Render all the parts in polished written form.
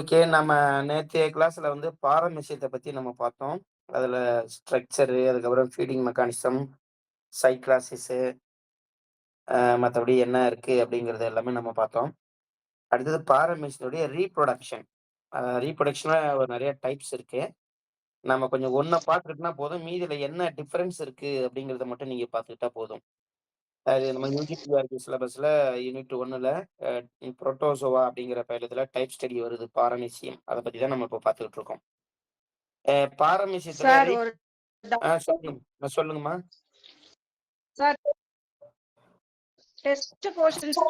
Okay. நம்ம நேத்தைய கிளாஸ்ல வந்து பாரமிசியத்த பத்தி நம்ம பார்த்தோம். அதுல ஸ்ட்ரக்சரு, அதுக்கப்புறம் ஃபீடிங் மெக்கானிசம், சைக்ளாசிஸு, மத்தபடி என்ன இருக்கு அப்படிங்கிறது எல்லாமே நம்ம பார்த்தோம். அடுத்தது பாரமிசியனுடைய ரீப்ரொடக்ஷன். ரீப்ரொடக்ஷன்ல ஒரு நெறைய டைப்ஸ் இருக்கு. நம்ம கொஞ்சம் ஒண்ண பார்த்துக்கிட்டோம்னா போதும். மீதில என்ன டிஃபரன்ஸ் இருக்கு அப்படிங்கிறத மட்டும் நீங்க பார்த்துக்கிட்டா போதும். அது நம்ம யுஜிபிஆர்பி சிலபஸ்ல யூனிட் 1ல அ புரோட்டோசோவா அப்படிங்கிற பெயரில டைப் ஸ்டடி வருது பாரமீசியம். அத பத்தி தான் நம்ம இப்ப பார்த்துக்கிட்டு இருக்கோம். பாரமீசியத்துல சார் ஒரு சொல்லுங்க. சொல்லுங்கம்மா. சார் டெஸ்ட் போர்ஷன்ஸ்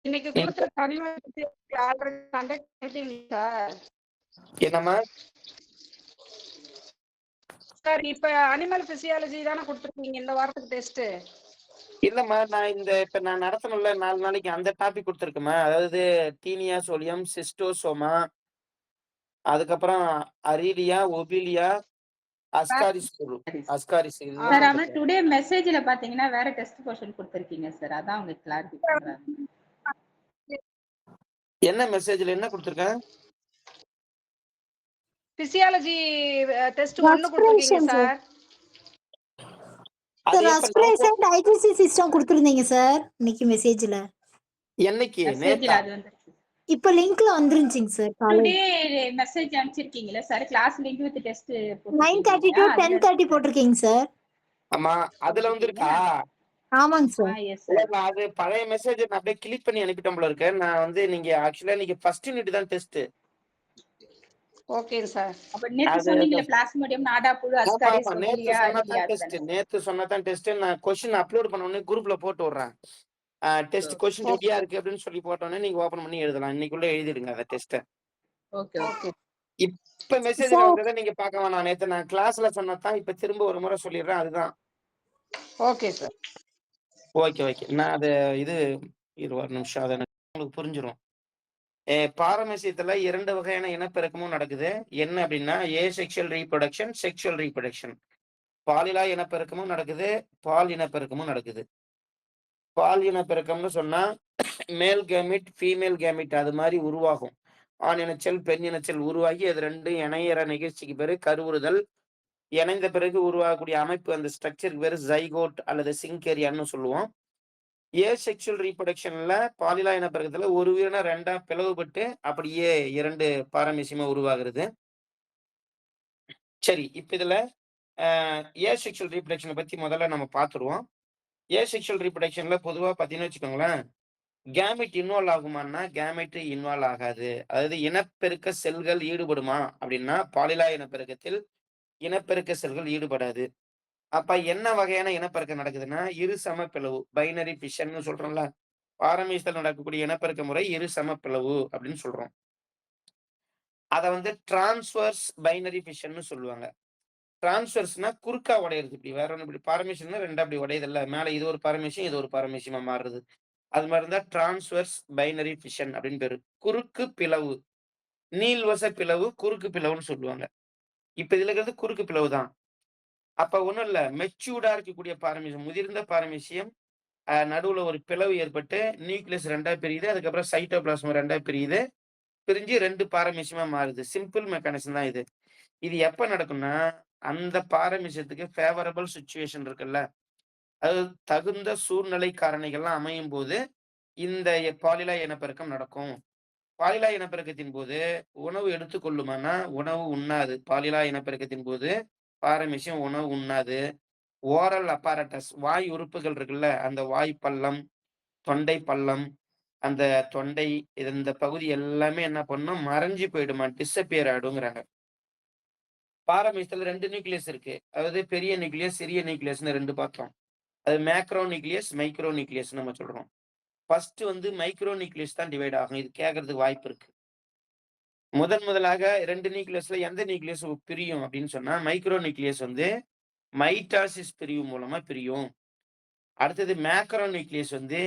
இன்னைக்கு நீங்க கொடுத்த கன்வெர்ட் ஆல்ரெடி கண்டக்ட் பண்ணிட்டீங்க சார். என்னம்மா? சார் இப்ப அனிமல் பிசியாலஜி தானே கொடுத்துருக்கீங்க இந்த வாரத்துக்கு டெஸ்ட். இல்லம்மா, இப்ப நான் நடத்தணும்ல 4 நாளைக்கு அந்த டாபிக் குடுத்துருக்கேம்மா. அதாவது டீனியா சோலியம், சிஸ்டோசோமா, அதுக்கப்புறம் அரீலியா, ஒபிலியா, அஸ்காரிஸ் குழு. அஸ்காரிஸ் இதுதான் சார், ஆனா குடுத்துருக்கேன். டுடே மெசேஜ்ல பாத்தீங்கன்னா வேற டெஸ்ட் கொஸ்டின் கொடுத்திருக்கீங்க சார். அதான் அவங்க கிளாரிஃபை பண்றாங்க. என்ன மெசேஜ்ல என்ன குடுத்துருக்கேன்? பிசியாலஜி டெஸ்ட் 1 கொடுத்துருக்கீங்க சார். அது சார் எப்ப ரெஸ்பிரேஷன் டைஜஸ்டிவ் சிஸ்டம் கொடுத்துருந்தீங்க சார் இன்னைக்கு மெசேஜ்ல. என்னைக்கு? மெசேஜ்ல நேத்தா? அது வந்துருச்சு. இப்ப லிங்க்ல வந்துருந்துச்சுங்க சார் டுடே காலையில. மெசேஜ் அனுப்பிச்சிருக்கீங்கல sir, class link with test 9:30 to 10:30 போட்டிருக்கீங்க சார். ஆமா, அதுல வந்திருக்கா? ஆமாங்க சார். எஸ் இல்ல, சார். நான் அது பழைய மெசேஜ் நான் அப்படியே கிளிக் பண்ணி அனுப்பிட்டேன் போல இருக்கு. நான் வந்து நீங்க ஆக்சுவலா இன்னைக்கு ஃபர்ஸ்ட் யூனிட் தான் டெஸ்ட். ஓகேங்க சார். அப்ப நேத்து அது சொன்னீங்கல பிளாஸ்மோடியம், நாடா புழு, ஆமா, அஸ்காரிஸ், ஆமா. நேத்து ஒபிலியா, சொன்னதான் அரீலியா டெஸ்ட். அதுதானே? நேத்து சொன்னதான் டெஸ்ட். நான் கொஸ்டின் அப்லோட் பண்ண உடனே குரூப்ல போட்டு விடுறேன். டெஸ்ட் கொஸ்டின் ரெடியா இருக்கு அப்படின்னு சொல்லி போட்டோன்னே நீங்க ஓபன் பண்ணி எழுதலாம். இன்னைக்குள்ள எழுதிடுங்க அந்த டெஸ்ட்டை. Okay okay. இப்ப மெசேஜ்ல சார் வந்ததை நீங்க பார்க்க வேணாம். நேத்து நான் கிளாஸ்ல சொன்னதான் இப்ப திரும்ப ஒரு முறை சொல்லிடுறேன். அதுதான். Okay sir. ஓகே. நான் அது இது ஒரு நிமிஷம். அதை உங்களுக்கு புரிஞ்சிடும். பாரமசியத்துல 2 வகையான இனப்பெருக்கமும் நடக்குது. என்ன அப்படின்னா ஏசெக்சுவல் ரீப்ரொடக்ஷன், செக்சுவல் ரீப்ரொடக்ஷன். பாலிலா இனப்பெருக்கமும் நடக்குது, பால் இனப்பெருக்கமும் நடக்குது. பால் இனப்பெருக்கம்னு சொன்னா மேல் கேமிட், ஃபீமேல் கேமிட் அது மாதிரி உருவாகும். ஆண் இனச்செல், பெண் இனச்செல் உருவாகி அது 2ம் இணையிற நிகழ்ச்சிக்கு பேரு கருவுறுதல். இணைந்த பிறகு உருவாகக்கூடிய அமைப்பு, அந்த ஸ்ட்ரக்சருக்கு பேரு ஜைகோட் அல்லது சிங்கேரியான்னு சொல்லுவோம். ஏசெக்சுவல் ரீப்ரொடக்ஷன்ல பாலிலா இனப்பெருக்கத்துல ஒரு உயிரினம் 2ஆ பிளவுபட்டு அப்படியே 2 பாரமீசியமா உருவாகிறது. சரி, இப்ப இதுல ஏசெக்சுவல் ரீப்ரொடக்ஷனை பத்தி முதல்ல நம்ம பார்த்துருவோம். ஏசெக்சுவல் ரீப்ரொடக்ஷன்ல பொதுவா பார்த்தீங்கன்னு வச்சுக்கோங்களேன், கேமெட் இன்வால்வ் ஆகுமான்னா கேமெட் இன்வால்வ் ஆகாது. அதாவது இனப்பெருக்க செல்கள் ஈடுபடுமா அப்படின்னா பாலிலா இனப்பெருக்கத்தில் இனப்பெருக்க செல்கள் ஈடுபடாது. அப்ப என்ன வகையான இனப்பெருக்கம் நடக்குதுன்னா இரு சமப்பிளவு, பைனரி ஃபிஷன்னு சொல்றோம்ல. பாரமீசத்தில் நடக்கக்கூடிய இனப்பெருக்க முறை இரு சமப்பிளவு அப்படின்னு சொல்றோம். அத வந்து டிரான்ஸ்வர்ஸ் பைனரி ஃபிஷன்னு சொல்லுவாங்க. டிரான்ஸ்வர்ஸ்னா குறுக்கா உடையிறது. இப்படி வேற ஒண்ணு, இப்படி பாரமீசியம்னா 2ஆ அப்படி உடையுதுல்ல. மேல இது ஒரு பாரமீசியம், இது ஒரு பாரமீசியமா மாறுறது. அது மாதிரி இருந்தா டிரான்ஸ்வர்ஸ் பைனரி ஃபிஷன் அப்படின்னு பேரு. குறுக்கு பிளவு, நீள்வச பிளவு, குறுக்கு பிளவுன்னு சொல்லுவாங்க. இப்ப இதுல இருக்கிறது குறுக்கு பிளவு தான். அப்ப ஒண்ணும் இல்ல, மெச்சூர்டா இருக்கக்கூடிய பாரமீசியம், முதிர்ந்த பாரமீசியம் நடுவுல ஒரு பிளவு ஏற்பட்டு நியூக்ளியஸ் 2ஆ பிரியுது. அதுக்கப்புறம் சைட்டோபிளாஸ்மா 2ஆ பிரியுது. பிரிஞ்சு 2 பாரமீசியமா மாறுது. சிம்பிள் மெக்கானிசம் தான் இது. இது எப்ப நடக்கும்னா, அந்த பாரமீசியத்துக்கு ஃபேவரபிள் சிச்சுவேஷன் இருக்குல்ல, அது தகுந்த சூழ்நிலை காரணிகள்லாம் அமையும்போது இந்த பாலிலா இனப்பெருக்கம் நடக்கும். பாலிலா இனப்பெருக்கத்தின் போது உணவு எடுத்துக்கொள்ளுமான்னா, உணவு உண்ணாது. பாலிலா இனப்பெருக்கத்தின் போது பாரமீசியம் உணவு உண்ணாது. ஓரல் அப்பரேட்டஸ் வாய் உறுப்புகள் இருக்குல்ல, அந்த வாய் பள்ளம், தொண்டை பள்ளம், அந்த தொண்டை இந்த பகுதி எல்லாமே என்ன பண்ணும், மறைஞ்சு போயிடுமா, டிஸப்பியர் ஆயிடுங்கிறாங்க. பாரமீசியத்துல 2 நியூக்ளியஸ் இருக்கு. அதாவது பெரிய நியூக்ளியஸ், சிறிய நியூக்ளியஸ்னு 2 பார்த்தோம். அது மேக்ரோ நியூக்ளியஸ், மைக்ரோ நியூக்ளியஸ் நம்ம சொல்றோம். ஃபர்ஸ்ட் வந்து மைக்ரோ நியூக்ளியஸ் தான் டிவைட் ஆகும். இது கேட்கறதுக்கு வாய்ப்பு இருக்கு. முதலாக 2 நியூக்ளியஸ்ல எந்த நியூக்ளியஸ் பிரியும் அப்படின்னு சொன்னா, மைக்ரோ நியூக்ளியஸ் வந்து மைட்டாசிஸ் பிரிவு மூலமா பிரியும். அடுத்தது மேக்ரோ நியூக்ளியஸ் வந்து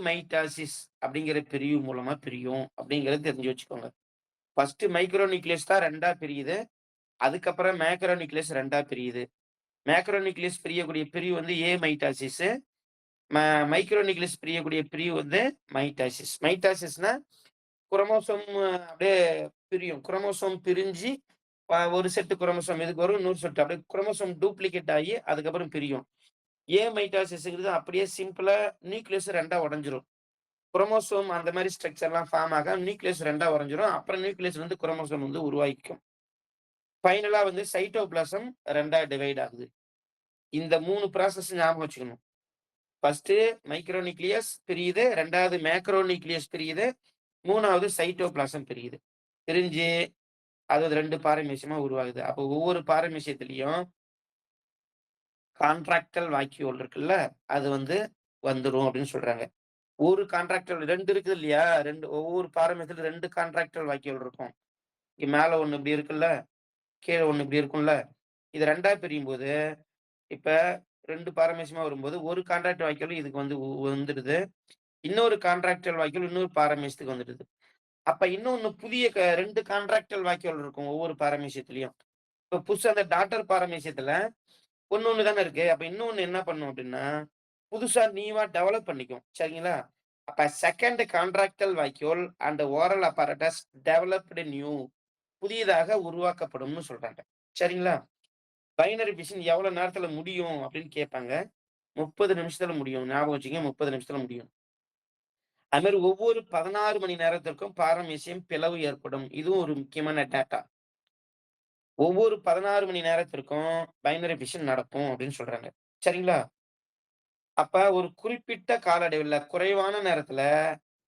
மைட்டாசிஸ் அப்படிங்கிற பிரிவு மூலமா பிரியும் அப்படிங்கறத தெரிஞ்சு வச்சுக்கோங்க. ஃபர்ஸ்ட் மைக்ரோ நியூக்ளியஸ் தான் 2ஆ பிரியுது. அதுக்கப்புறம் மேக்ரோ நியூக்ளியஸ் 2ஆ பிரியுது. மேக்ரோ நியூக்ளியஸ் பிரியக்கூடிய பிரிவு வந்து மைட்டாசிஸ். மைக்ரோ நியூக்ளியஸ் பிரியக்கூடிய பிரிவு வந்து மைட்டாசிஸ். மைட்டாசிஸ்னா குரோமோசோம் அப்படியே பிரியும். குரோமோசோம் பிரிஞ்சு ஒரு செட் குரோமோசோம் இதுக்கு வரும். இன்னொரு செட் அப்படியே குரோமோசோம் டூப்ளிகேட் ஆகி அதுக்கப்புறம் பிரியும். மைட்டாசிஸ்ங்கிறது அப்படியே சிம்பிளா நியூக்ளியஸ் 2ஆ உடைஞ்சிரும். குரோமோசோம் அந்த மாரி ஸ்ட்ரக்சர்லாம் ஃபார்ம் ஆகாம நியூக்ளியஸ் 2ஆ உடைஞ்சிரும். அப்புறம் நியூக்ளியஸ்ல இருந்து குரோமோசோம் வந்து உருவாக்கிக்கும். ஃபைனலா வந்து சைட்டோபிளாசம் 2ஆ டிவைட் ஆகுது. இந்த 3 ப்ராசஸ் ஞாபகம் வச்சுக்கணும். ஃபர்ஸ்ட்டு மைக்ரோ நியூக்ளியஸ் பிரியுது. 2வது மேக்ரோ நியூக்ளியஸ் பிரியுது. 3வது சைட்டோபிளாசம் பிரியுது. பிரிஞ்சு அது 2 பாரமீசியமா உருவாகுது. அப்போ ஒவ்வொரு பாரமீசியத்திலயும் கான்ட்ராக்டல் வாக்யூல் இருக்குல்ல, அது வந்து வந்துரும் அப்படின்னு சொல்றாங்க. ஒரு கான்ட்ராக்டல் 2 இருக்குது இல்லையா? ஒவ்வொரு பாரமீசியத்துல 2 கான்ட்ராக்டல் வாக்யூல் இருக்கும். இங்க மேல ஒண்ணு இப்படி இருக்குல்ல, கீழ ஒண்ணு இப்படி இருக்கும்ல. இது 2ஆ பிரியும்போது, இப்ப 2 பாரமீசியமா வரும்போது, ஒரு கான்ட்ராக்ட் வாக்யூல் இதுக்கு வந்து வந்துடுது. இன்னொரு கான்ட்ராக்டல் வாக்யூல் இன்னொரு பாரமீசியத்துக்கு வந்துடுது. அப்ப இன்னொன்னு புதிய 2 கான்ட்ராக்டல் வாக்யூல் இருக்கும் ஒவ்வொரு பாரமீசியத்திலயும். இப்ப புதுசா அந்த டாட்டர் பாரமீசியத்துல ஒண்ணு தானே இருக்கு. அப்ப இன்னொன்னு என்ன பண்ணும் அப்படின்னா, புதுசா நியூவா டெவலப் பண்ணிக்கும். சரிங்களா? அப்ப second contractile vacuole and oral apparatus developed new புதியதாக உருவாக்கப்படும்னு சொல்றாங்க. சரிங்களா? பைனரி ஃபிஷன் எவ்வளவு நேரத்துல முடியும் அப்படின்னு கேட்பாங்க. 30 நிமிஷத்துல முடியும். ஞாபகம் வச்சுக்கங்க 30 நிமிஷத்துல முடியும். அது மாரி ஒவ்வொரு 16 மணி நேரத்திற்கும் பாரமீசியம் பிளவு ஏற்படும். இதுவும் ஒரு முக்கியமான டேட்டா. ஒவ்வொரு 16 மணி நேரத்திற்கும் பைனரி ஃபிஷன் நடக்கும் அப்படின்னு சொல்றாங்க. சரிங்களா? அப்ப ஒரு குறிப்பிட்ட கால அளவில குறைவான நேரத்துல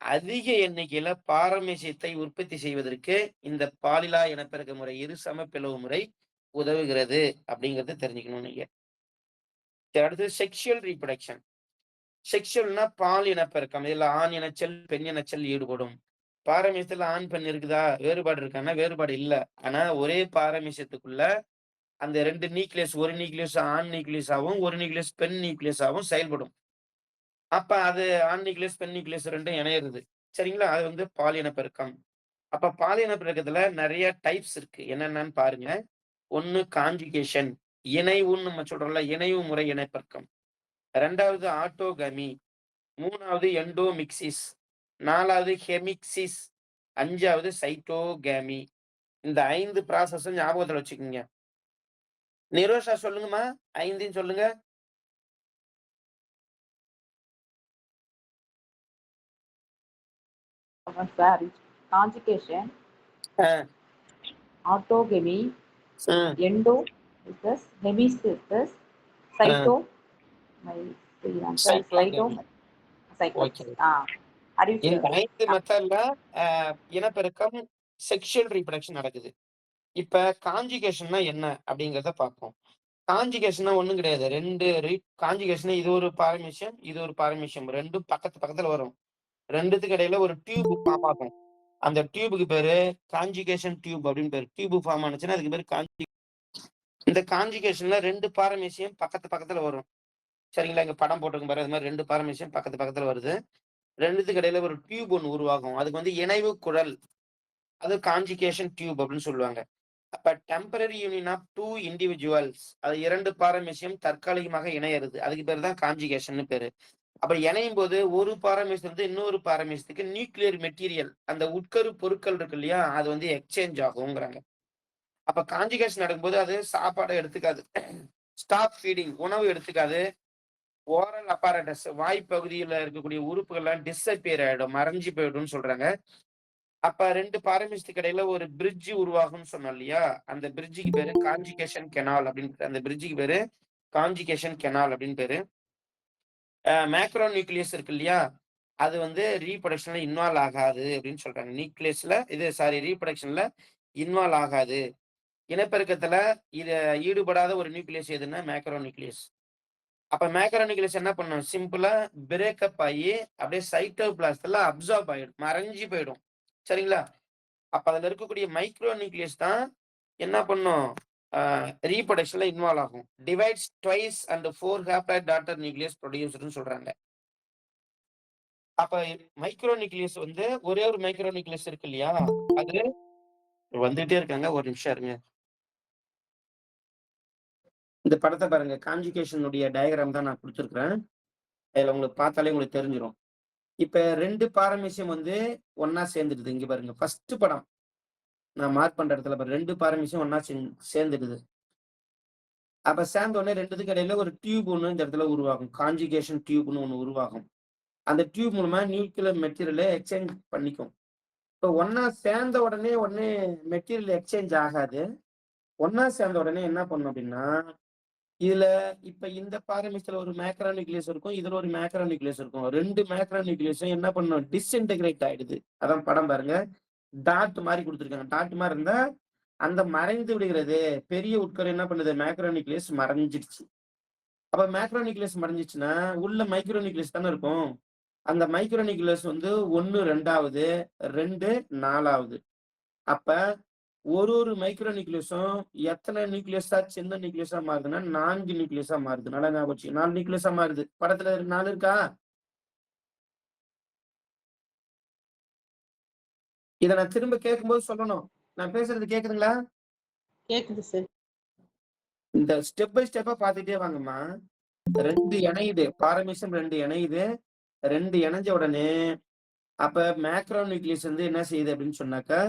அதிக எண்ணிக்கையில பாரமீசியத்தை உற்பத்தி செய்வதற்கு இந்த பாலிலா இனப்பெருக்க முறை, இருசம பிளவு முறை உதவுகிறது அப்படிங்கிறத தெரிஞ்சுக்கணும் நீங்க. சரி, அடுத்து செக்சுவல் ரீப்ரொடக்ஷன். செக்சுவல்னா பால் இனப்பெருக்கம். இதுல ஆண் இனச்செல், பெண் இனச்செல் ஈடுபடும். பாரமீசியத்துல ஆண், பெண் இருக்குதா? வேறுபாடு இருக்கான்னா வேறுபாடு இல்ல. ஆனா ஒரே பாரமீசியத்துக்குள்ள அந்த 2 நியூக்ளியஸ், ஒரு நியூக்ளியஸ் ஆண் நியூக்ளியஸாவும், ஒரு நியூக்ளியஸ் பெண் நியூக்ளியஸாவும் செயல்படும். அப்ப அது ஆண் நியூக்ளியஸ், பெண் நியூக்ளியஸ் 2ம் இணையிறது. சரிங்களா? அது வந்து பால் இனப்பெருக்கம். அப்ப பால் இனப்பெருக்கத்துல நெறைய டைப்ஸ் இருக்கு. என்னென்னன்னு பாருங்க. 1 கான்ஜுகேஷன். இணைவுன்னு நம்ம சொல்றோம்ல, இணைவு முறை இனப்பெருக்கம். 2வது ஆட்டோகமி. 3வது எண்டோமிக்சிஸ். 4வது ஹெமிக்சிஸ். 5வது சைட்டோகேமி. இந்த 5 ப்ராசஸும் ஞாபகத்துல வச்சுக்கங்க. நிரோஷா சொல்லுங்கம்மா. 5யும் சொல்லுங்க. சார் கான்ஜுகேஷன், ஆ. ஆட்டோகெமி, ம். எண்டோ பிளஸ் ஹெமிசிஸ், ஆ. சைட்டோ சைட்டோகேமி. ஓகே. அறிவிச்சு இந்த 5 மெத்தட்ல இனப்பெருக்கம், செக்சுவல் ரீப்ரொடக்ஷன் நடக்குது. இப்ப கான்ஜுகேஷன்னா என்ன அப்படிங்கிறத பார்ப்போம். கான்ஜுகேஷன்னா ஒண்ணும் கிடையாது. 2 கான்ஜுகேஷன் இது ஒரு பாரமீசியம், இது ஒரு பாரமீசியம். 2ம் பக்கத்து பக்கத்துல வரும். 2த்துக்கு இடையில ஒரு டியூப் ஃபார்ம் ஆகும். அந்த டியூபுக்கு பேரு கான்ஜுகேஷன் டியூப் அப்படின்னு பேரு. டியூப் ஃபார்ம் ஆனுச்சுன்னா அதுக்கு பேரு இந்த கான்ஜுகேஷன்ல 2 பாரமீசியம் பக்கத்து பக்கத்துல வரும். சரிங்களா? இங்க படம் போட்டிருக்கும் பாரு. அது மாரி 2 பாரமீசியம் பக்கத்து பக்கத்துல வருது. 2த்துக்கு இடையில ஒரு டியூப் ஒண்ணு உருவாகும். அதுக்கு வந்து இணைவு குழல். அது கான்ஜுகேஷன் டியூப் அப்படின்னு சொல்லுவாங்க. அப்ப டெம்பரரி யூனியன் ஆஃப் 2 இண்டிவிஜுவல்ஸ். அது 2 பாரமீசியம் தற்காலிகமாக இணையறது. அதுக்கு பேரு தான் கான்ஜுகேஷன்னு பேரு. அப்ப இணையும் போது ஒரு பாரமீசியம் வந்து இன்னொரு பாரமீசியத்துக்கு நியூக்ளியர் மெட்டீரியல் அந்த உட்கரு பொருட்கள் இருக்கு இல்லையா? அது வந்து எக்ஸ்சேஞ்ச் ஆகுங்கிறாங்க. அப்ப கான்ஜுகேஷன் நடக்கும்போது அது சாப்பாட எடுத்துக்காது. ஸ்டாப் ஃபீடிங் உணவு எடுத்துக்காது. ஓரல் அப்பரேட்டஸ் வாய் பகுதியில இருக்கக்கூடிய உறுப்புகள்லாம் டிஸப்பியர் ஆயிடும். மறைஞ்சு போயிடும்னு சொல்றாங்க. அப்ப 2 பாரமீசியத்துக்கு இடையில ஒரு பிரிட்ஜ் உருவாகும்னு சொன்னோம் இல்லையா? அந்த பிரிட்ஜுக்கு பேரு கான்ஜுகேஷன் கெனால் அப்படின்னு அந்த பிரிட்ஜுக்கு பேரு கான்ஜுகேஷன் கெனால் அப்படின்னு பேரு. மேக்ரோ நியூக்ளியஸ் இருக்கு இல்லையா? அது வந்து ரீப்ரொடக்ஷன்ல இன்வால்வ் ஆகாது அப்படின்னு சொல்றாங்க. ரீப்ரொடக்ஷன்ல இன்வால்வ் ஆகாது. இனப்பெருக்கத்துல ஈடுபடாத ஒரு நியூக்ளியஸ் எதுன்னா மேக்ரோ நியூக்ளியஸ். அப்ப மேக்ரோ நியூக்ளியஸ் என்ன பண்ணும்? சிம்பிளா பிரேக்கப் ஆகி அப்படியே சைட்டோபிளாஸ்ட்ல அப்சார்ப் ஆயிடும். மறைஞ்சு போயிடும். சரிங்களா? அப்ப அதுல இருக்கக்கூடிய மைக்ரோ நியூக்ளியஸ் தான் என்ன பண்ணும்? ரீப்ரொடக்ஷன்ல இன்வால்வ் ஆகும். Divides twice and 4 haploid daughter nucleus ப்ரொடியூஸ்டுன்னு சொல்றாங்க. அப்ப மைக்ரோ நியூக்ளியஸ் வந்து ஒரே ஒரு மைக்ரோ நியூக்ளியஸ் இருக்கு இல்லையா? அது வந்துட்டே இருக்காங்க. ஒரு நிமிஷம் இருங்க. இந்த படத்த பாருங்க. கான்ஜுகேஷனுடைய டயகிராம் தான் நான் குடுத்திருக்கிறேன். அதுல உங்களுக்கு பார்த்தாலே உங்களுக்கு தெரிஞ்சிரும். இப்ப 2 பாரமீசியம் வந்து ஒண்ணா சேர்ந்துடுது. இங்க பாருங்க. ஃபர்ஸ்ட் படம். நான் மார்க் பண்ற இடத்துல பாருங்க. 2 பாரமீசியம் ஒண்ணா சேர்ந்துடுது. அப்ப சேர்ந்த உடனே 2த்துக்கு இடையில ஒரு டியூப் ஒண்ணு இந்த இடத்துல உருவாகும். கான்ஜுகேஷன் டியூப்னு ஒண்ணு உருவாகும். அந்த டியூப் மூலமா நியூக்ளியர் மெட்டீரியல எக்ஸ்சேஞ்ச் பண்ணிக்கும். இப்ப ஒண்ணா சேர்ந்த உடனே மெட்டீரியல் எக்ஸ்சேஞ்ச் ஆகாது. ஒண்ணா சேர்ந்த உடனே என்ன பண்ணும் அப்படின்னா, இதுல இப்ப இந்த பாரமீசியத்துல ஒரு மேக்ரோ நியூக்ளியஸ் இருக்கும். இதுல ஒரு மேக்ரோ நியூக்ளியஸ் இருக்கும். 2 மேக்ரோ நியூக்ளியஸும் என்ன பண்ணும்? டிஸ்இன்டகிரேட் ஆயிடுது. அதான் படம் பாருங்க. டாட் மாரி குடுத்துருக்காங்க. டாட் மாரி இருந்தா, அந்த மறைந்து விடுகிறது. பெரிய உட்கரு என்ன பண்ணுது? மேக்ரோ நியூக்ளியஸ் மறைஞ்சிடுச்சு. அப்ப மேக்ரோ நியூக்ளியஸ் மறைஞ்சிச்சுன்னா, உள்ள மைக்ரோ நியூக்ளியஸ் தானே இருக்கும். அந்த மைக்ரோ நியூக்ளியஸ் வந்து 1 2வது, 2 4வது. அப்ப ஒரு மைக்ரோ நியூக்ளியஸும் எத்தனை நியூக்ளியஸா சின்ன நியூக்ளியஸா மாறுதுன்னா 4 நியூக்ளியஸா மாறுது. நல்லா ஞாபகம் வச்சுக்கங்க. 4 நியூக்ளியஸா மாறுது. படத்துல 4 இருக்கா? இத நான் திரும்ப கேட்கும்போது சொல்லணும். நான் பேசுறது கேக்குதுங்களா? கேக்குது சார். இந்த ஸ்டெப் பை ஸ்டெப்பா பார்த்துட்டே வாங்கம்மா. 2 இணையுது. பாரமீசியம் 2 இணையுது. 2 இணைஞ்ச உடனே அப்ப மேக்ரோ நியூக்ளியஸ் வந்து என்ன செய்யுது அப்படின்னு சொன்னாக்கா,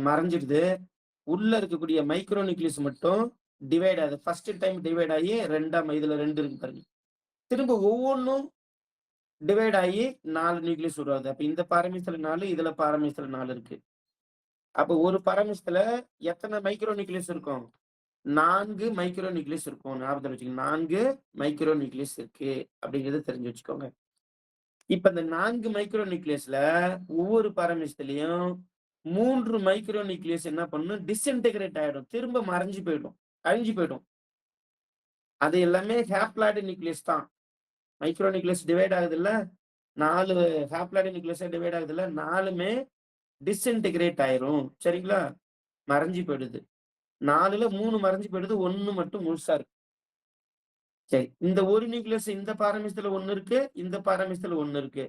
மறைஞ்சிடுது. உள்ள இருக்கக்கூடிய மைக்ரோ நியூக்ளியஸ் மட்டும் டிவைட் ஆகுது. ஃபர்ஸ்ட் டைம் டிவைட் ஆகி 2ஆ இதுல 2 இருக்கு பாருங்க. திரும்ப ஒவ்வொன்னும் டிவைட் ஆகி 4 நியூக்ளியஸ் உருவாகுது. அப்ப இந்த பாரமீசியத்துல 4, இதுல பாரமீசியத்துல 4 இருக்கு. அப்ப ஒரு பாரமீசியத்துல எத்தனை மைக்ரோ நியூக்ளியஸ் இருக்கும்? 4 மைக்ரோ நியூக்ளியஸ் இருக்கும். ஞாபகத்துல வச்சுக்கோங்க. 4 மைக்ரோ நியூக்ளியஸ் இருக்கு அப்படிங்கறத தெரிஞ்சு வச்சுக்கோங்க. இப்ப இந்த 4 மைக்ரோ நியூக்ளியஸ்ல ஒவ்வொரு பாரமீசியத்திலையும் 3 மைக்ரோ நியூக்ளியஸ் என்ன பண்ணும்? டிஸ்இன்டகிரேட் ஆயிடும். திரும்ப மறைஞ்சு போயிடும். அழிஞ்சு போயிடும். அது எல்லாமே ஹேப்ளாய்டு நியூக்ளியஸ் தான். மைக்ரோ நியூக்ளியஸ் டிவைட் ஆகுதுல்ல, 4 ஹேப்ளாய்டு நியூக்ளியஸா டிவைட் ஆகுதுல்ல, 4மே டிஸ்இன்டகிரேட் ஆயிரும். சரிங்களா? மறைஞ்சு போயிடுது. 4ல 3 மறைஞ்சு போயிடுது. 1 மட்டும் முழுசா இருக்கு. சரி. இந்த ஒரு நியூக்ளியஸ் இந்த பாரமீசியத்துல 1 இருக்கு. இந்த பாரமீசியத்துல 1 இருக்கு.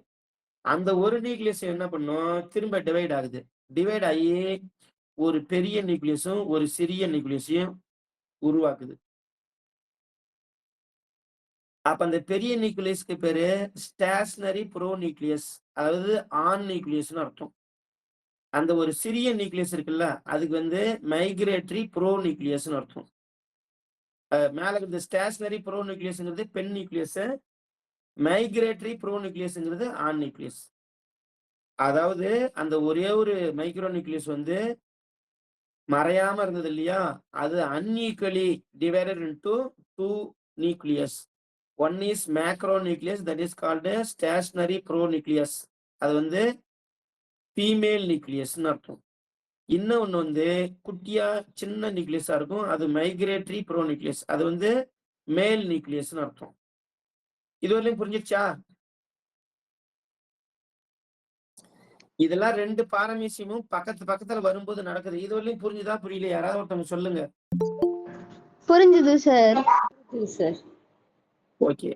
அந்த ஒரு நியூக்ளியஸ் என்ன பண்ணும்? திரும்ப டிவைட் ஆகுது. டிவைட் ஆகி ஒரு பெரிய நியூக்ளியஸும், ஒரு சிறிய நியூக்ளியஸையும் உருவாக்குது. அப்ப அந்த பெரிய நியூக்ளியஸ்க்கு பேரு ஸ்டேஷனரி ப்ரோ நியூக்ளியஸ். அதாவது ஆன் நியூக்ளியஸ்னு அர்த்தம். அந்த ஒரு சிறிய நியூக்ளியஸ் இருக்குல்ல, அதுக்கு வந்து மைக்ரேட்டரி ப்ரோ நியூக்ளியஸ்னு அர்த்தம். மேல இருக்கிற ஸ்டேஷனரி ப்ரோ நியூக்ளியஸ்ங்கிறது பெண் நியூக்ளியஸ். மைக்ரேட்டரி ப்ரோ நியூக்ளியஸ்ங்கிறது ஆண் நியூக்ளியஸ். அதாவது அந்த ஒரே ஒரு மைக்ரோ நியூக்ளியஸ் வந்து மறையாம இருந்தது இல்லையா? அது unequally divided into 2 nucleus. One is macro nucleus, that is called stationary pro nucleus. அது வந்து ஃபீமேல் நியூக்ளியஸ்னு அர்த்தம். இன்னொன்னு வந்து குட்டியா சின்ன நியூக்ளியஸா இருக்கும். அது மைக்ரேட்டரி ப்ரோ நியூக்ளியஸ். அது வந்து மேல் நியூக்ளியஸ்னு அர்த்தம். இதுவரையிலும் புரிஞ்சிருச்சா? இதெல்லாம் 2 பாரமீசியமும் பக்கத்துல வரும்போது நடக்குது. இதுவரையிலும் புரிஞ்சுதா? புரியல? யாராவது ஒருத்தவங்க சொல்லுங்க. புரிஞ்சுது சார். சார். ஓகே.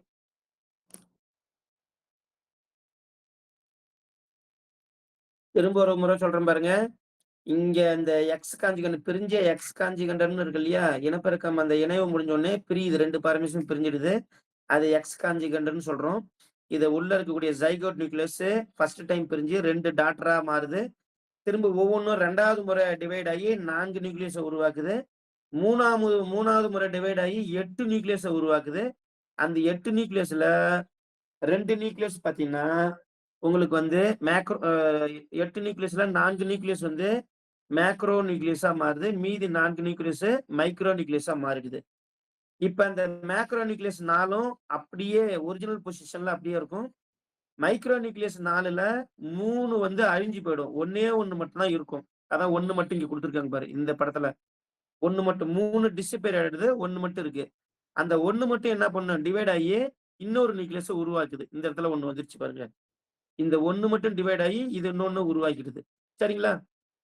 திரும்ப ஒரு முறை சொல்றேன் பாருங்க. இங்க இந்த எக்ஸ் காஞ்சிகண்ட் பிரிஞ்ச எக்ஸ் காஞ்சிகண்டன்னு இருக்கு இல்லையா? இனப்பெருக்கம் அந்த இணைவு முடிஞ்ச உடனே பிரியுது. 2 பாரமீசியம் பிரிஞ்சிடுது. அது எக்ஸ் காஞ்சிகண்டன்னு சொல்றோம். இது உள்ள இருக்கக்கூடிய ஜைகோட் நியூக்ளியஸ் ஃபர்ஸ்ட் டைம் பிரிஞ்சு 2 டாட்டரா மாறுது. திரும்ப ஒவ்வொன்றும் 2வது முறை டிவைட் ஆகி 4 நியூக்ளியஸ உருவாக்குது. மூணாவது முறை டிவைட் ஆகி 8 நியூக்ளியஸ உருவாக்குது. அந்த 8 நியூக்ளியஸ்ல 2 நியூக்ளியஸ் பார்த்தீங்கன்னா, உங்களுக்கு வந்து 8 நியூக்ளியஸ்ல 4 நியூக்ளியஸ் வந்து மேக்ரோ நியூக்ளியஸா மாறுது. மீதி 4 நியூக்ளியஸ் மைக்ரோ நியூக்ளியஸா மாறிடுது. இப்ப அந்த மேக்ரோ நியூக்ளியஸ் 4ம் அப்படியே ஒரிஜினல் பொசிஷன்ல அப்படியே இருக்கும். மைக்ரோ நியூக்ளியஸ் 4ல 3 வந்து அழிஞ்சு போயிடும். ஒண்ணே 1 மட்டும் தான் இருக்கும். அதான் 1 மட்டும் இங்க குடுத்துருக்காங்க பாரு. இந்த படத்துல 1 மட்டும் 3 டிஸப்பியர் ஆயிடுது. 1 மட்டும் இருக்கு. அந்த 1 மட்டும் என்ன பண்ணும்? டிவைட் ஆகி இன்னொரு நியூக்ளியஸ உருவாக்குது. இந்த இடத்துல 1 வந்துருச்சு பாருங்க. இந்த 1 மட்டும் டிவைட் ஆகி இது இன்னொன்னு உருவாக்கிடுது. சரிங்களா?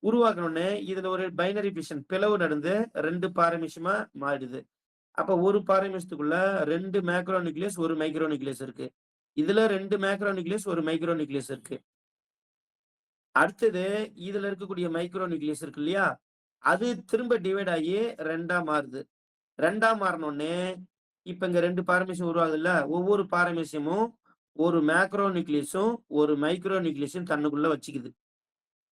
உருவாக்கணும்னே இதுல ஒரு பைனரி ஃபிஷன் பிளவு நடந்து 2 பாரமீசியமா மாறிடுது. அப்ப ஒரு பாரமீசியத்துக்குள்ள 2 மேக்ரோ நியூக்ளியஸ், 1 மைக்ரோ நியூக்ளியஸ் இருக்கு. இதுல 2 மேக்ரோ நியூக்ளியஸ், 1 மைக்ரோ நியூக்ளியஸ் இருக்கு. அடுத்தது இதுல இருக்கக்கூடிய மைக்ரோ நியூக்ளியஸ் இருக்கு இல்லையா? அது திரும்ப டிவைட் ஆகி 2ஆ மாறுது. 2ஆ மாறினோடனே இப்ப இங்க 2 பாரமீசியம் உருவாகுதுல்ல, ஒவ்வொரு பாரமீசியமும் ஒரு மேக்ரோ நியூக்ளியஸும் ஒரு மைக்ரோ நியூக்ளியஸும் தன்னுக்குள்ள வச்சுக்குது.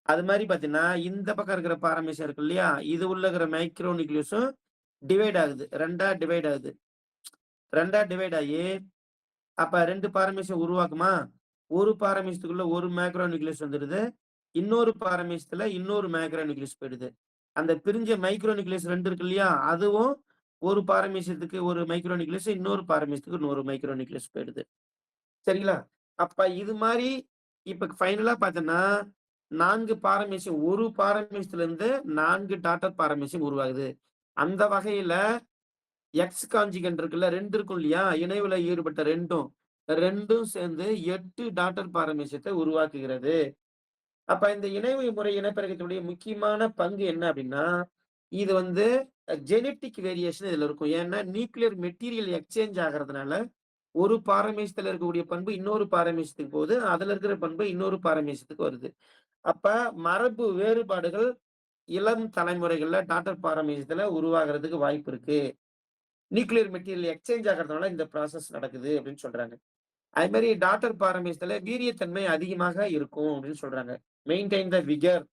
அது மாதிரி பார்த்தீங்கன்னா, இந்த பக்கம் இருக்கிற பாரமீஷன் இருக்கு இல்லையா? இது உள்ள இருக்கிற மைக்ரோ நியூக்ளியஸும் டிவைட் ஆகுது. 2ஆ டிவைட் ஆகுது. 2ஆ டிவைட் ஆகி, அப்ப 2 பாரமீஷன் உருவாக்குமா? ஒரு பாரமீஷத்துக்குள்ள ஒரு மேக்ரோ நியூக்ளியஸ் வந்துடுது. இன்னொரு பாரமீஷத்துல இன்னொரு மேக்ரோ நியூக்ளியஸ் போயிடுது. அந்த பிரிஞ்ச மைக்ரோ நியூக்ளியஸ் 2 இருக்கு இல்லையா? அதுவும் ஒரு பாரமீஷத்துக்கு ஒரு மைக்ரோ நியூக்ளியஸ், இன்னொரு பாரமீஷத்துக்கு இன்னொரு மைக்ரோ நியூக்ளியஸ் போயிடுது. சரிங்களா? அப்ப இது மாரி இப்ப ஃபைனலா பார்த்தன்னா, 4 பாரமீஷன் ஒரு பாரமீஷத்துல இருந்து 4 டாட்டர் பாரமீஷன் உருவாகுது. அந்த வகையில எக்ஸ் காஞ்சுகன்ட் இருக்குல்ல, 2 இருக்கும் இல்லையா? இணைவுல ஈடுபட்ட 2ம் சேர்ந்து 8 டாட்டர் பாரமீஷத்தை உருவாக்குகிறது. அப்ப இந்த இணைவு முறை இனப்பெருக்கத்தினுடைய முக்கியமான பங்கு என்ன அப்படின்னா, இது வந்து ஜெனடிக் வேரியேஷன் இதுல இருக்கும். ஏன்னா நியூக்ளியர் மெட்டீரியல் எக்ஸ்சேஞ்ச் ஆகுறதுனால, ஒரு பாரமீஷத்துல இருக்கக்கூடிய பண்பு இன்னொரு பாரமீஷத்துக்கு போகுது. அதுல இருக்கிற பண்பு இன்னொரு பாரமீஷத்துக்கு வருது. அப்ப மரபு வேறுபாடுகள் இளம் தலைமுறைகள்ல டாட்டர் பாரமீஷத்துல உருவாகுறதுக்கு வாய்ப்பு இருக்கு. நியூக்ளியர் மெட்டீரியல் எக்ஸ்சேஞ்ச் ஆகுறதுனால இந்த ப்ராசஸ் நடக்குது அப்படின்னு சொல்றாங்க. அது மாதிரி டாட்டர் பாரமீஷத்துல வீரியத்தன்மை அதிகமாக இருக்கும் அப்படின்னு சொல்றாங்க. மெயின்டைன் த விகர்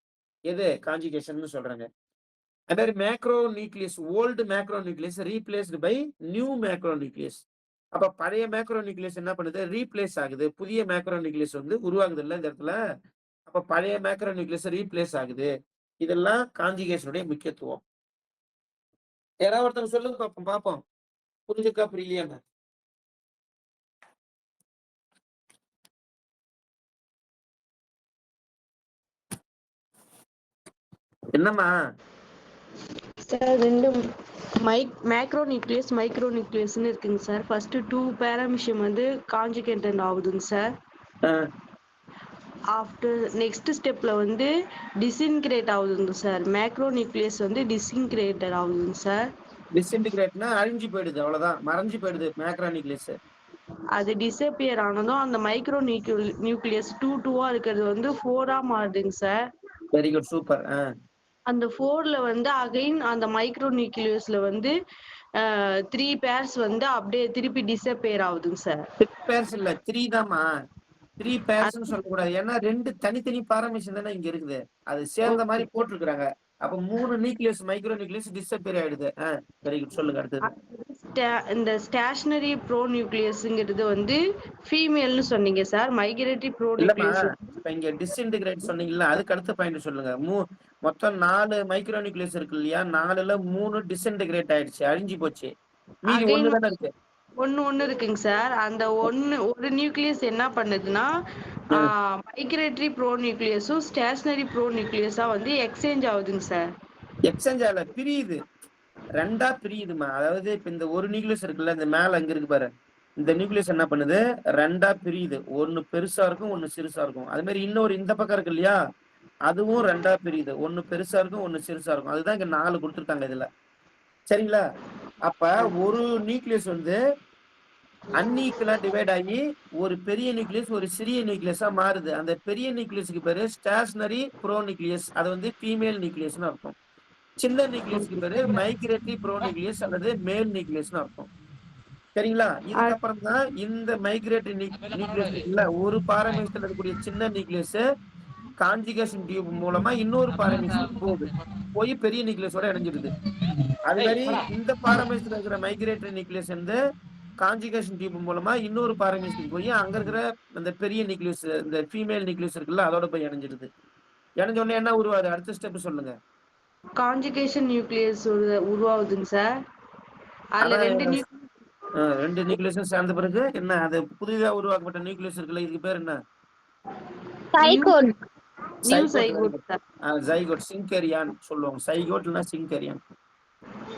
எது கான்ஜுகேஷன்னு சொல்றாங்க. அது மாதிரி macro nucleus old macro nucleus replaced by new macro nucleus. அப்ப பழைய மேக்ரோ நியூக்ளியஸ் என்ன பண்ணுது? ரீப்ளேஸ் ஆகுது. புதிய மேக்ரோ நியூக்ளியஸ் வந்து உருவாகுது இல்ல இந்த இடத்துல. அப்ப பழைய மேக்ரோ நியூக்ளியஸ் ரீப்ளேஸ் ஆகுது. இதெல்லாம் கான்ஜுகேஷனுடைய முக்கியத்துவம். யாராவது ஒருத்தவங்க சொல்லுங்க பார்ப்போம். புரிஞ்சுக்கா புரியலையான்னு? என்னம்மா? சார் 2 மேக்ரோ நியூக்ளியஸ் மைக்ரோ நியூக்ளியஸ்னு இருக்குங்க சார். ஃபர்ஸ்ட் 2 பேராமிஷம் வந்து கான்ஜுகேட்டட் ஆகுதுங்க சார். ஆஃப்டர் நெக்ஸ்ட் ஸ்டெப்ல வந்து டிஸ்இன்கிரேட் ஆகுதுங்க சார். மேக்ரோ நியூக்ளியஸ் வந்து டிஸ்இன்கிரேட்டட் ஆகுதுங்க சார். டிஸ்இன்டிகிரேட்னா அழிஞ்சு போயிடுது, அவ்வளவுதான். மறைஞ்சு போயிடுது மேக்ரோ நியூக்ளியஸ். அது டிஸப்பியர் ஆனதும் அந்த மைக்ரோ நியூக்ளியஸ் 2 இருக்கிறது வந்து 4ஆ மாறுதுங்க சார். Very good, super. அந்த 4ல வந்து அகைன் அந்த மைக்ரோ நியூக்ளியஸ்ல வந்து 3 பேர்ஸ் வந்து அப்படியே திருப்பி டிஸப்பியர் ஆகுதுங்க சார். 6 பேர்ஸ் இல்ல, 3 தான்மா. 3 பேர்ஸ்னு சொல்லக்கூடாது. ஏன்னா 2 தனித்தனி பாரமீஷன் தானே இங்க இருக்குது. அது சேர்ந்த மாதிரி போட்டிருக்காங்க. அப்ப 3 நியூக்ளியஸ் மைக்ரோ நியூக்ளியஸ் டிஸப்பியர் ஆயிடுது. வெரி குட், சொல்லுங்க அடுத்தது. இந்த ஸ்டேஷனரி ப்ரோ நியூக்ளியஸ்ங்கிறது வந்து ஃபீமேல்னு சொன்னீங்க சார். மைக்ரேட்டரி ப்ரோ இல்லம்மா, நியூக்ளியஸ் இப்ப இங்க டிஸ்இன்டிகிரேட் சொன்னீங்கல்ல, அதுக்கு அடுத்த பாயிண்ட் சொல்லுங்க. மொத்தம் 4 மைக்ரோ நியூக்ளியஸ் இருக்கு இல்லையா? 4ல 3 டிஸ்இன்டிகிரேட் ஆயிடுச்சு, அழிஞ்சு போச்சு. மீதி அகைன் 1 தானே இருக்கு. ஒன்னு இருக்குங்க சார். அந்த ஒரு நியூக்ளியஸ் என்ன பண்ணுதுன்னா மைக்ரேட்டரி ப்ரோ நியூக்ளியஸும் ஸ்டேஷனரி ப்ரோ நியூக்ளியஸா வந்து எக்ஸ்சேஞ்ச் ஆகுதுங்க சார். எக்ஸ்சேஞ்ச் ஆகல, பிரியுது. 2ஆ பிரியுதுமா. அதாவது இப்ப இந்த ஒரு நியூக்ளியஸ் இருக்குல்ல, இந்த மேல அங்க இருக்கு பாரு. இந்த நியூக்ளியஸ் என்ன பண்ணுது? 2ஆ பிரியுது. ஒன்னு பெருசா இருக்கும், ஒன்னு சிறுசா இருக்கும். அது மாதிரி இன்னொரு இந்த பக்கம் இருக்கு இல்லையா? அதுவும் 2ஆ பிரியுது. ஒன்னு பெருசா இருக்கும், ஒன்னு சிறுசா இருக்கும். அதுதான் இங்க 4 கொடுத்துருக்காங்க இதுல. சரிங்களா? அப்ப ஒரு நியூக்ளியஸ் வந்து அன்ஈக்குவலா டிவைட் ஆகி ஒரு பெரிய நியூக்ளியஸ் ஒரு சிறிய நியூக்ளியஸா மாறுது. அந்த பெரிய நியூக்ளியஸ்க்கு பேரு ஸ்டேஷனரி ப்ரோ நியூக்ளியஸ். அது வந்து ஃபீமேல் நியூக்ளியஸ்னு அர்த்தம். சின்ன நியூக்ளியஸ்க்கு பேரு மைக்ரேட்டரி ப்ரோ நியூக்ளியஸ் அல்லது மேல் நியூக்ளியஸ்னு அர்த்தம். சரிங்களா? இதுக்கப்புறம் தான் இந்த மைக்ரேட்டரி நியூக்ளியஸ் இருக்குல்ல, ஒரு பாரமீஷன்ல இருக்கக்கூடிய சின்ன நியூக்ளியஸ் கான்ஜுகேஷன் டியூப் மூலமா இன்னொரு பாரமீஷனுக்கு போகுது. போய் பெரிய நியூக்ளியஸோட இணைஞ்சிடுது. அது மாதிரி இந்த பாரமீஷன்ல இருக்கிற மைக்ரேட்டரி நியூக்ளியஸ் வந்து கான்ஜுகேஷன் டியூப் மூலமா இன்னொரு பாரமீஷனுக்கு போய் அங்க இருக்கிற அந்த பெரிய நியூக்ளியஸ், இந்த ஃபீமேல் நியூக்ளியஸ் இருக்குல்ல, அதோட போய் இணைஞ்சிடுது. இணைஞ்ச உடனே என்ன உருவாது? அடுத்த ஸ்டெப் சொல்லுங்க. கான்ஜுகேஷன் நியூக்ளியஸ் உருவாகுதுங்க சார். அதுல ஆனா 2 2 நியூக்ளியஸும் சேர்ந்த பிறகு என்ன? அது புதிதா உருவாக்கப்பட்ட நியூக்ளியஸ் இருக்குல்ல, இதுக்கு பேர் என்ன? Zygote. New zygote sir. Zygote, synkaryon சொல்லுவாங்க. சைகோட் இல்ல சிங்கேரியான்.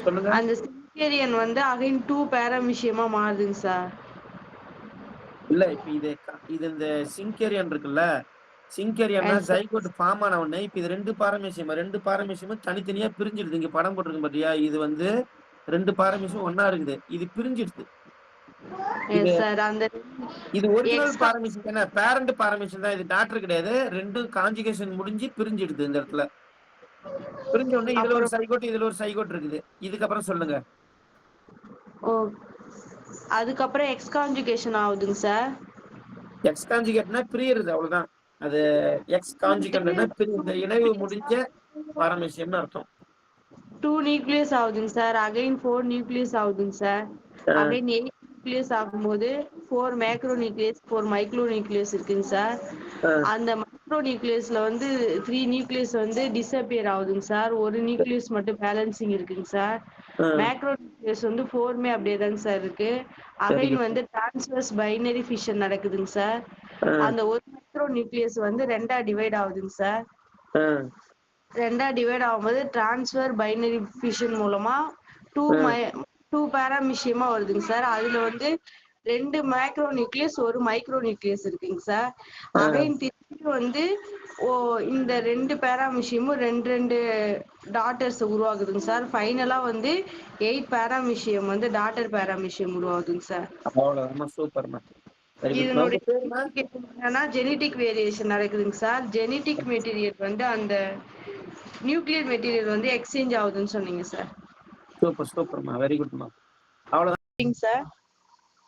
சொல்லுங்க. அந்த சிங்கேரியன் வந்து அகைன் 2 பேராமிஷியமா மாறுதுங்க சார். இல்ல, இப்ப இது இந்த சிங்கேரியான் இருக்குல்ல, சிங்கேரியான்னா ஜைகோட் ஃபார்ம் ஆன உடனே இப்ப இது 2 பாரமீசியமும் தனித்தனியா பிரிஞ்சிடுது. இங்க படம் போட்டிருக்கு பாத்தியா? இது வந்து 2 பாரமீசியம் ஒண்ணா இருக்குது. இது பிரிஞ்சிடுது. இது ஒரிஜினல் பாரமீசியம் தானே, பேரண்ட் பாரமீசியம் தான். இது டாக்டர் கிடையாது. 2ம் கான்ஜுகேஷன் முடிஞ்சு பிரிஞ்சிடுது. இந்த இடத்துல பிரிஞ்ச உடனே இதுல ஒரு சைகோட், இதுல ஒரு சைகோட் இருக்குது. இதுக்கப்புறம் சொல்லுங்க. அதுக்கப்புறம் எக்ஸ் கான்ஜுகேஷன் ஆகுதுங்க சார். எக்ஸ் காஞ்சுகேட்னா பிரியுறது அவ்வளவுதான். அது எக்ஸ் காஞ்சுகேட்னா இந்த இணைவு முடிஞ்ச பாரமீசியம்னு அர்த்தம். 2 நியூக்ளியஸ் ஆகுதுங்க சார். அகைன் 4 நியூக்ளியஸ் ஆகுதுங்க சார். அகைன் 8 நியூக்ளியஸ் ஆகும்போது 4 மேக்ரோ நியூக்ளியஸ் 4 மைக்ரோ நியூக்ளியஸ் இருக்குங்க சார். அந்த மைக்ரோ நியூக்ளியஸ்ல வந்து 3 நியூக்ளியஸ் வந்து டிஸப்பியர் ஆகுதுங்க சார். ஒரு நியூக்ளியஸ் மட்டும் பேலன்சிங் இருக்குங்க சார். மேக்ரோ நியூக்ளியஸ் வந்து 4மே அப்படியே தாங்க சார் இருக்கு. அகைன் வந்து டிரான்ஸ்வர்ஸ் பைனரி ஃபிஷன் நடக்குதுங்க சார். அந்த ஒரு மைக்ரோ நியூக்ளியஸ் வந்து 2ஆ டிவைட் ஆகுதுங்க சார். 2ஆ டிவைட் ஆகும்போது டிரான்ஸ்ஃபர் பைனரி ஃபிஷன் மூலமா 2 பேராமிஷியமா வருதுங்க சார். அதுல வந்து 2 மேக்ரோ நியூக்ளியஸ் 1 மைக்ரோ நியூக்ளியஸ் இருக்குங்க சார். அகைன் திருப்பி வந்து இந்த 2 பேராமிஷியமும் 2 டாட்டர்ஸ் உருவாகுதுங்க சார். ஃபைனலா வந்து 8 பேராமிஷியம் வந்து டாட்டர் பேராமிஷியம் உருவாகுதுங்க சார். அவ்வளவுதான். சூப்பர்மா. இதனுடைய என்னன்னா ஜெனடிக் வேரியேஷன் நடக்குதுங்க சார். ஜெனடிக் மெட்டீரியல் வந்து அந்த நியூக்ளியர் மெட்டீரியல் வந்து எக்ஸ்சேஞ்ச் ஆகுதுன்னு சொன்னீங்க சார். சூப்பர்மா. வெரி குட்மா. அவ்வளவுதான் சார்.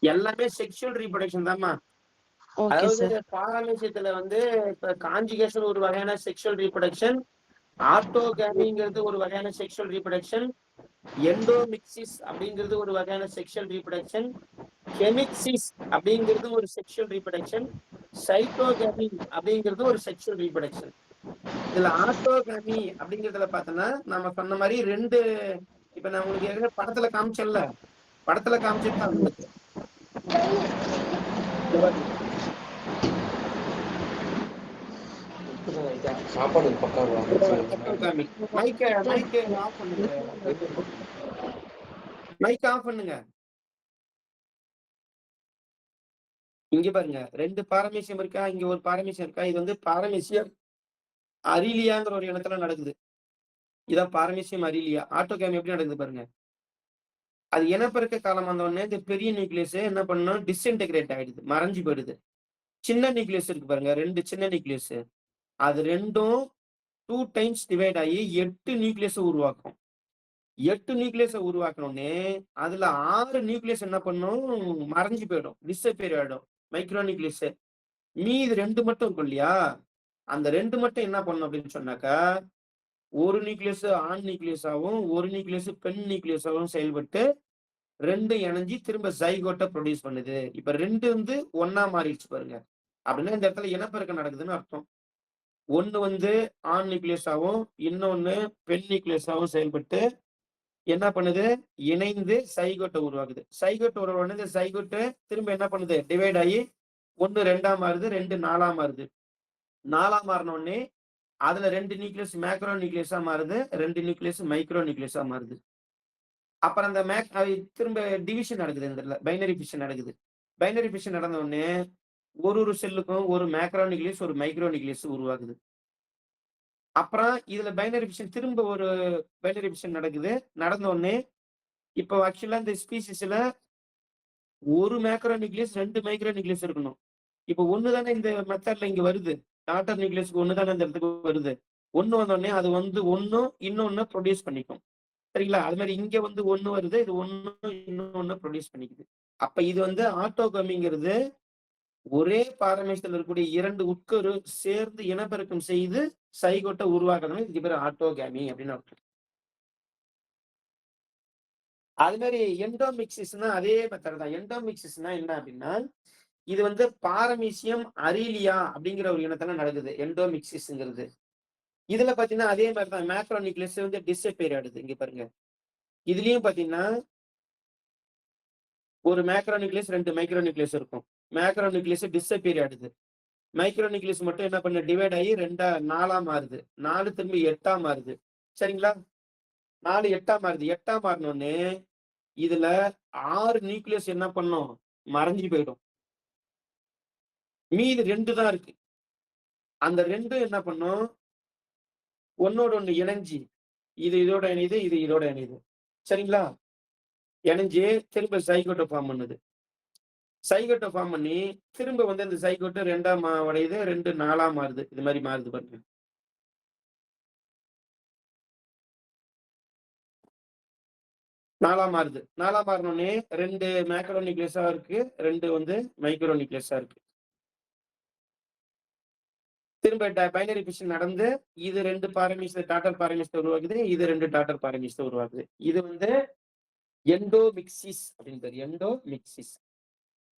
எல்லாமே செக்ஷுவல் ரீப்ரொடக்ஷன் தான்மா. ஓகே அதாவது சார். பாரமீசியத்துல வந்து இப்ப காஞ்சுகேஷன் ஒரு வகையான செக்ஷுவல் ரீப்ரொடக்ஷன், ஆர்த்தோகாமிங்கிறது ஒரு வகையான செக்ஷுவல் ரீப்ரொடக்ஷன், எண்டோமிக்சிஸ் அப்படிங்கிறது ஒரு வகையான செக்ஷுவல் ரீப்ரொடக்ஷன், ஹெமிக்சிஸ் அப்படிங்கிறது ஒரு செக்ஷுவல் ரீப்ரொடக்ஷன், சைட்டோகாமி அப்படிங்கிறது ஒரு செக்ஷுவல் ரீப்ரொடக்ஷன். இதுல ஆர்த்தோகாமி அப்படிங்கிறதுல பார்த்தோன்னா நம்ம சொன்ன மாதிரி 2 இப்ப நான் உங்களுக்கு ஏற்கனவே படத்துல காமிச்சேன்ல, படத்துல காமிச்சிருக்கேன் உங்களுக்கு. சாப்பாடு பக்கம் மைக் ஆஃப் பண்ணுங்க. இங்க பாருங்க 2 பாரமீசியம் இருக்கா, இங்க ஒரு பாரமீசியம் இருக்கா. இது வந்து பாரமீசியம் அரீலியாங்கிற ஒரு இனத்துல நடக்குது. இதான் பாரமீசியம் அரீலியா. ஆட்டோகாமி எப்படி நடக்குது பாருங்க. அது இனப்பெருக்க காலம் வந்த உடனே இந்த பெரிய நியூக்ளியஸ் என்ன பண்ணும், டிஸ்இன்டகிரேட் ஆயிடுது, மறைஞ்சு போயிடுது. சின்ன நியூக்ளியஸ் இருக்கு பாருங்க, 2 சின்ன நியூக்ளியஸ், அது 2ம் 2 டைம்ஸ் டிவைட் ஆகி 8 நியூக்ளியஸ் உருவாக்கும். 8 நியூக்ளியஸ உருவாக்கணும்னே அதுல 6 நியூக்ளியஸ் என்ன பண்ணும், மறைஞ்சு போயிடும், டிஸ்அப்பியர் ஆயிடும், மைக்ரோ நியூக்ளியஸ். மீது 2 மட்டும் இருக்கும் இல்லையா, அந்த 2 மட்டும் என்ன பண்ணும் அப்படின்னு சொன்னாக்கா, ஒரு நியூக்ளியஸ் ஆண் நியூக்ளியஸாவும் ஒரு நியூக்ளியஸ் பெண் நியூக்ளியஸாவும் செயல்பட்டு 2 இணைஞ்சு திரும்ப ஜைகோட்டை ப்ரொடியூஸ் பண்ணுது. இப்ப 2 வந்து ஒன்னா மாறிடுச்சு பாருங்க. அப்படின்னா இந்த இடத்துல இனப்பெருக்கம் நடக்குதுன்னு அர்த்தம். ஒண்ணு வந்து ஆண் நியூக்ளியஸாவும் இன்னொன்னு பெண் நியூக்ளியஸாவும் செயல்பட்டு என்ன பண்ணுது, இணைந்து சைகோட்டை உருவாக்குது. சைகோட்டை உருவான இந்த சைகோட்டை திரும்ப என்ன பண்ணுது, டிவைட் ஆகி 1 2ஆ மாறுது, 2 4ஆ மாறுது. 4ஆ மாறின உடனே அதுல 2 நியூக்ளியஸ் மேக்ரோ நியூக்ளியஸா மாறுது, 2 நியூக்ளியஸ் மைக்ரோ நியூக்ளியஸா மாறுது. அப்புறம் அந்த திரும்ப டிவிஷன் நடக்குது, இந்த பைனரி ஃபிஷன் நடக்குது. பைனரி ஃபிஷன் நடந்த உடனே ஒரு செல்லுக்கும் ஒரு மேக்ரோ நியூக்ளியஸ் ஒரு மைக்ரோ நியூக்ளியஸ் உருவாகுது. அப்புறம் இதுல பைனரி ஃபிஷன் திரும்ப ஒரு பைனரி ஃபிஷன் நடக்குது. நடந்த உடனே இப்போ ஆக்சுவலா இந்த ஸ்பீசிஸ்ல ஒரு மேக்ரோ நியூக்ளியஸ் 2 மைக்ரோ நியூக்ளியஸ் இருக்கணும். இப்போ ஒண்ணு தானே இந்த மெத்தட்ல இங்க வருது, டாட்டர் நியூக்ளியஸ்க்கு ஒண்ணு தானே இந்த இடத்துக்கு வருது. ஒண்ணு வந்த உடனே அது வந்து ஒன்னும் இன்னொன்னு ப்ரொடியூஸ் பண்ணிக்கும். சரிங்களா, அது மாதிரி இங்க வந்து ஒண்ணு வருது, இது ஒண்ணு இன்னொன்னு ப்ரொடியூஸ் பண்ணிக்குது. அப்ப இது வந்து ஆட்டோகாமிங்கிறது ஒரே பாரமீசியத்துல இருக்கக்கூடிய 2 உட்கரு சேர்ந்து இனப்பெருக்கம் செய்து சைகோட்டை உருவாக்கணும். இதுக்கு பேர் ஆட்டோகாமி அப்படின்னு அர்த்தம். அது மாதிரி எண்டோமிக்சிஸ்னா அதே மெத்தட் தான். எண்டோமிக்சிஸ்னா என்ன அப்படின்னா, இது வந்து பாரமீசியம் அரீலியா அப்படிங்கிற ஒரு இனத்துல நடக்குது எண்டோமிக்சிஸ்ங்கிறது. இதுல பாத்தீங்கன்னா அதே மாதிரி தான், மேக்ரோ நியூக்ளியஸ் வந்து டிஸப்பியர் ஆயிடுது. இங்க பாருங்க, இதுலயும் பாத்தீங்கன்னா ஒரு மேக்ரோ நியூக்ளியஸ் 2 மைக்ரோ நியூக்ளியஸ் இருக்கும். மேக்ரோ நியூக்ளியஸ் டிஸப்பியர் ஆயிடுது. மைக்ரோ நியூக்ளியஸ் மட்டும் என்ன பண்ண, டிவைட் ஆகி 4ஆ மாறுது. 4 திரும்பி 8ஆ மாறுது. சரிங்களா, 4 8ஆ மாறுது. 8ஆ மாறினோடனே இதுல 6 நியூக்ளியஸ் என்ன பண்ணும், மறைஞ்சு போயிடும். மீது 2 தான் இருக்கு. அந்த 2 என்ன பண்ணும், ஒன்னோட ஒண்ணு இணைஞ்சு இது இதோட இணையுது, இது இதோட இணையுது. சரிங்களா, இணைஞ்சு திரும்ப சைகோட்டை ஃபார்ம் பண்ணுது. சைகோட்டை ஃபார்ம் பண்ணி திரும்ப வந்து இந்த சைகோட்டை 2ஆ உடையுது, 2 4ஆ மாறுது. இது மாதிரி மாறுது பாருங்க. நாலா மாறுது. 4ஆ மாறினோடனே 2 மேக்ரோ நியூக்ளியஸா இருக்கு, 2 வந்து மைக்ரோ நியூக்ளியஸா இருக்கு. திரும்ப பைனரி ஃபிஷன் நடந்து இது 2 பாரமீட்டர் டாட்டர் பாரமீட்டர் உருவாக்குது, இது 2 டாட்டர் பாரமீட்டர் உருவாக்குது. இது வந்து எண்டோமிக்சிஸ் அப்படின்னு பேரு, எண்டோமிக்சிஸ்.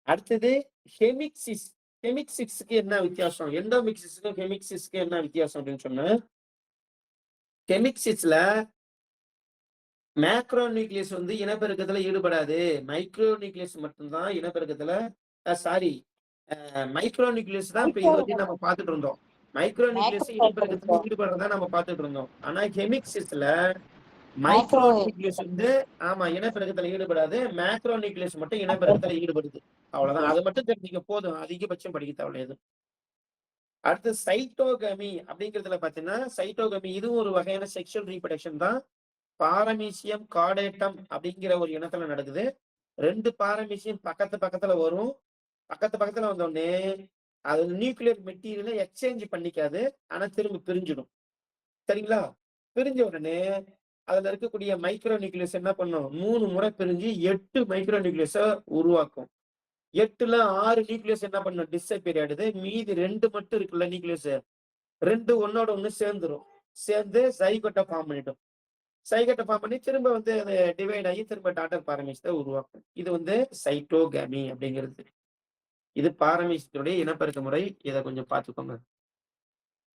அடுத்தது ஹெமிக்சிஸ். ஹெமிக்சிஸ்க்கு என்ன வித்தியாசம், எண்டோமிக்சிஸ்க்கும் ஹெமிக்சிஸ்க்கு என்ன வித்தியாசம் அப்படின்னு சொன்னா, ஹெமிக்சிஸ்ல மேக்ரோ நியூக்ளியஸ் வந்து இனப்பெருக்கத்துல ஈடுபடாது, மைக்ரோ நியூக்ளியஸ் மட்டும்தான் இனப்பெருக்கத்துல சாரி மைக்ரோ நியூக்ளியஸ் தான் இப்ப இது வரைக்கும் நம்ம பார்த்துட்டு இருந்தோம். மைக்ரோ நியூக்ளியஸ் இனப்பெருக்கத்துல ஈடுபடுறதா நம்ம பார்த்துட்டு இருந்தோம். ஆனா ஹெமிக்சிஸ்ல மைக்ரோ நியூக்ளியஸ் வந்து ஆமா இனப்பெருக்கத்துல ஈடுபடாது, மேக்ரோ நியூக்ளியஸ் மட்டும் இனப்பெருக்கத்துல ஈடுபடுது. அவ்வளவுதான், அது மட்டும் தெரிஞ்சுக்க போதும், அதிகபட்சம் படிக்க தேவையில்லை. அடுத்து சைட்டோகமி அப்படிங்கிறதுல பாத்தீங்கன்னா, சைட்டோகமி இதுவும் ஒரு வகையான செக்ஷுவல் ரீப்ரொடக்ஷன் தான். பாரமீசியம் கார்டேட்டம் அப்படிங்கிற ஒரு இனத்துல நடக்குது. 2 பாரமீசியம் பக்கத்துல வரும். பக்கத்துல வந்தோடனே அது நியூக்ளியர் மெட்டீரியலை எக்ஸ்சேஞ்ச் பண்ணிக்காது, ஆனா திரும்ப பிரிஞ்சிடும். சரிங்களா? பிரிஞ்ச உடனே அதுல இருக்கக்கூடிய மைக்ரோ நியூக்ளியஸ் என்ன பண்ணும், 3 முறை பிரிஞ்சு 8 மைக்ரோ நியூக்ளியஸ உருவாக்கும். 8ல 6 நியூக்ளியஸ் என்ன பண்ணும், டிஸ்அப்பியர் ஆயிடுது. மீதி 2 மட்டும் இருக்குல்ல நியூக்ளியஸ், 2 ஒன்னோட ஒண்ணு சேர்ந்துரும். சேர்ந்து சைகோட்டை ஃபார்ம் பண்ணிடும். சைகோட்டை ஃபார்ம் பண்ணி திரும்ப வந்து அது டிவைட் ஆகி திரும்ப டாட்டர் பாரமீட்டரை உருவாக்கும். இது வந்து சைட்டோகமி அப்படிங்கிறது. இது பாரமீட்டருடைய இனப்பெருக்க முறை. இதை கொஞ்சம் பார்த்துக்கோங்க.